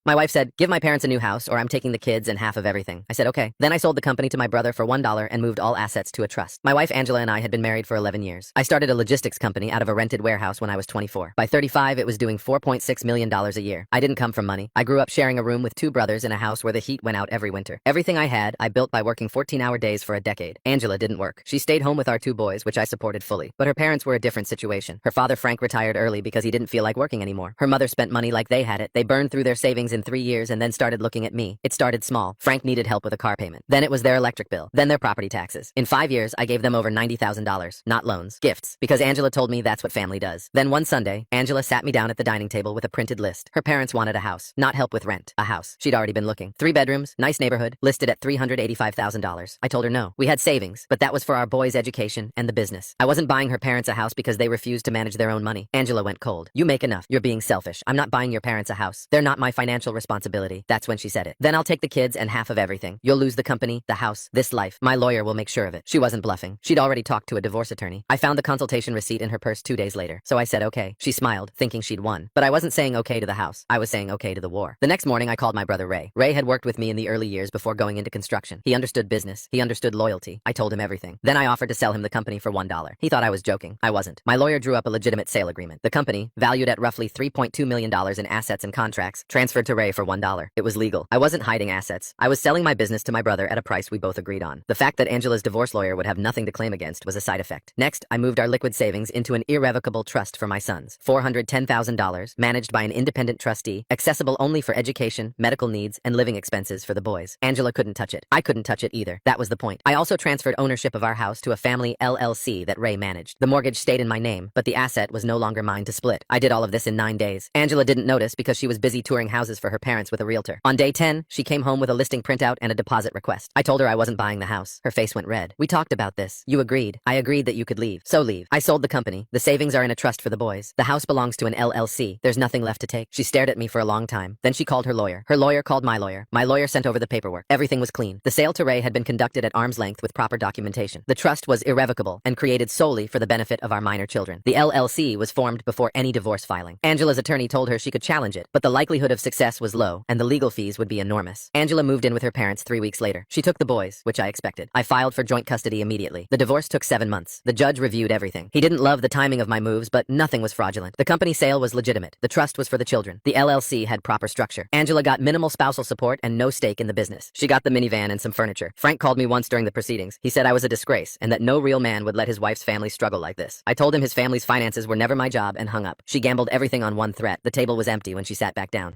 My wife said, give my parents a new house or I'm taking the kids and half of everything. I said, okay. Then I sold the company to my brother for $1 and moved all assets to a trust. My wife Angela and I had been married for 11 years. I started a logistics company out of a rented warehouse when I was 24. By 35, it was doing $4.6 million a year. I didn't come from money. I grew up sharing a room with two brothers in a house where the heat went out every winter. Everything I had, I built by working 14-hour days for a decade. Angela didn't work. She stayed home with our two boys, which I supported fully. But her parents were a different situation. Her father Frank retired early because he didn't feel like working anymore. Her mother spent money like they had it. They burned through their savings in 3 years and then started looking at me. It started small. Frank needed help with a car payment. Then it was their electric bill. Then their property taxes. In 5 years, I gave them over $90,000. Not loans. Gifts. Because Angela told me that's what family does. Then one Sunday, Angela sat me down at the dining table with a printed list. Her parents wanted a house. Not help with rent. A house. She'd already been looking. 3 bedrooms, nice neighborhood, listed at $385,000. I told her no. We had savings, but that was for our boys' education and the business. I wasn't buying her parents a house because they refused to manage their own money. Angela went cold. You make enough. You're being selfish. I'm not buying your parents a house. They're not my financial responsibility. That's when she said it. Then I'll take the kids and half of everything. You'll lose the company, the house, this life. My lawyer will make sure of it. She wasn't bluffing. She'd already talked to a divorce attorney. I found the consultation receipt in her purse 2 days later. So I said okay. She smiled, thinking she'd won. But I wasn't saying okay to the house. I was saying okay to the war. The next morning I called my brother Ray. Ray had worked with me in the early years before going into construction. He understood business. He understood loyalty. I told him everything. Then I offered to sell him the company for $1. He thought I was joking. I wasn't. My lawyer drew up a legitimate sale agreement. The company, valued at roughly $3.2 million in assets and contracts, transferred to Ray for $1. It was legal. I wasn't hiding assets. I was selling my business to my brother at a price we both agreed on. The fact that Angela's divorce lawyer would have nothing to claim against was a side effect. Next, I moved our liquid savings into an irrevocable trust for my sons. $410,000, managed by an independent trustee, accessible only for education, medical needs, and living expenses for the boys. Angela couldn't touch it. I couldn't touch it either. That was the point. I also transferred ownership of our house to a family LLC that Ray managed. The mortgage stayed in my name, but the asset was no longer mine to split. I did all of this in 9 days. Angela didn't notice because she was busy touring houses for her parents with a realtor. On day 10, she came home with a listing printout and a deposit request. I told her I wasn't buying the house. Her face went red. We talked about this. You agreed. I agreed that you could leave. So leave. I sold the company. The savings are in a trust for the boys. The house belongs to an LLC. There's nothing left to take. She stared at me for a long time. Then she called her lawyer. Her lawyer called my lawyer. My lawyer sent over the paperwork. Everything was clean. The sale to Ray had been conducted at arm's length with proper documentation. The trust was irrevocable and created solely for the benefit of our minor children. The LLC was formed before any divorce filing. Angela's attorney told her she could challenge it, but the likelihood of success was low and the legal fees would be enormous. Angela moved in with her parents 3 weeks later. She took the boys, which I expected. I filed for joint custody immediately. The divorce took 7 months. The judge reviewed everything. He didn't love the timing of my moves, but nothing was fraudulent. The company sale was legitimate. The trust was for the children. The LLC had proper structure. Angela got minimal spousal support and no stake in the business. She got the minivan and some furniture. Frank called me once during the proceedings. He said I was a disgrace and that no real man would let his wife's family struggle like this. I told him his family's finances were never my job and hung up. She gambled everything on one threat. The table was empty when she sat back down.